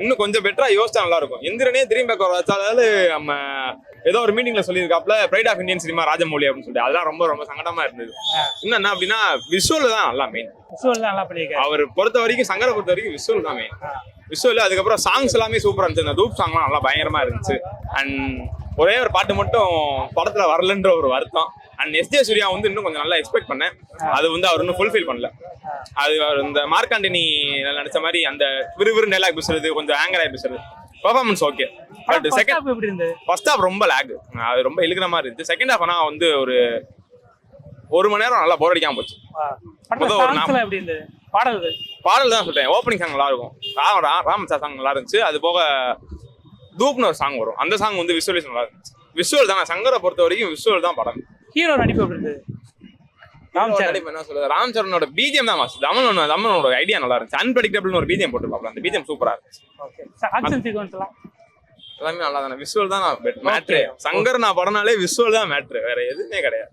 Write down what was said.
இன்னும் கொஞ்சம் பெட்டரா யோசிச்சா நல்லா இருக்கும். எந்திரனே திரும்பி பார்க்க வச்சாலும் நம்ம ஏதோ ஒரு மீட்டிங்ல சொல்லியிருக்காப்ல pride of Indian cinema Rajamouli அப்படின்னு சொல்லிட்டு, அதெல்லாம் ரொம்ப ரொம்ப சங்கடமா இருந்தது. இன்னும் என்ன அப்படின்னா விஷுவல் தான் நல்லா மெயின். அவர் பொறுத்த வரைக்கும் சங்கரை பொறுத்த வரைக்கும் விஷுவல் தான் மெயின். விஷுவல், அதுக்கப்புறம் சாங்ஸ் எல்லாமே சூப்பரா இருந்துச்சு. அந்த டூப் சாங்லாம் நல்லா பயங்கரமா இருந்துச்சு. அண்ட் ஒரே ஒரு பாட்டு மட்டும் படத்துல வரலன்ற ஒரு வருத்தம். அண்ட் எஸ் ஜே சூர்யா வந்து இன்னும் கொஞ்சம் நல்லா எக்ஸ்பெக்ட் பண்ணேன். அது வந்து அவர் இன்னும் ஃபுல்ஃபில் பண்ணல. அது இந்த மார்க்காண்டினி நடிச்ச மாதிரி அந்த விறுவிறு டைலாக் பேசுறது, கொஞ்சம் ஆங்கர் ஆகி பேசுறது, பெர்ஃபார்மன்ஸ் ஓகே. பட் செகண்ட் எப்படி இருந்தது? ஃபர்ஸ்ட் ஹாஃப் ரொம்ப லேக், அது ரொம்ப இழுக்கிற மாதிரி இருந்துச்சு. செகண்ட் ஹாஃப் ஆனா வந்து ஒரு மணி நேரம் நல்லா போர் அடிக்காம போச்சு. பாடல் தான் சொல்றேன். ஓப்பனிங் சாங் நல்லா இருக்கும். ராமச்சா சாங் நல்லா இருந்துச்சு. அது போக தூப்னு ஒரு சாங் வரும். அந்த சாங் வந்து விஷுவலைஸ் நல்லா இருந்துச்சு. விஷுவல் தான் சங்கரை பொறுத்த வரைக்கும் விஷுவல் தான் படம். ஹீரோ நடிப்பு எப்படி இருந்தது? என்ன சொல்றது, ராம் சரணோட பிஜிஎம் தான் மாஸ். தமனோட ஐடியா நல்லா இருந்துச்சு. அன்பிரடிக்டபிள்னு ஒரு பிஜிஎம் போட்டுருப்பாங்க. அந்த பிஜிஎம் சூப்பரா இருந்துச்சு. எல்லாமே நல்லா தானே. விஷுவல் தான் மேட்ரு. சங்கர் நான் படம்னாலே விஷுவல் தான் மேட்ரு, வேற எதுவுமே கிடையாது.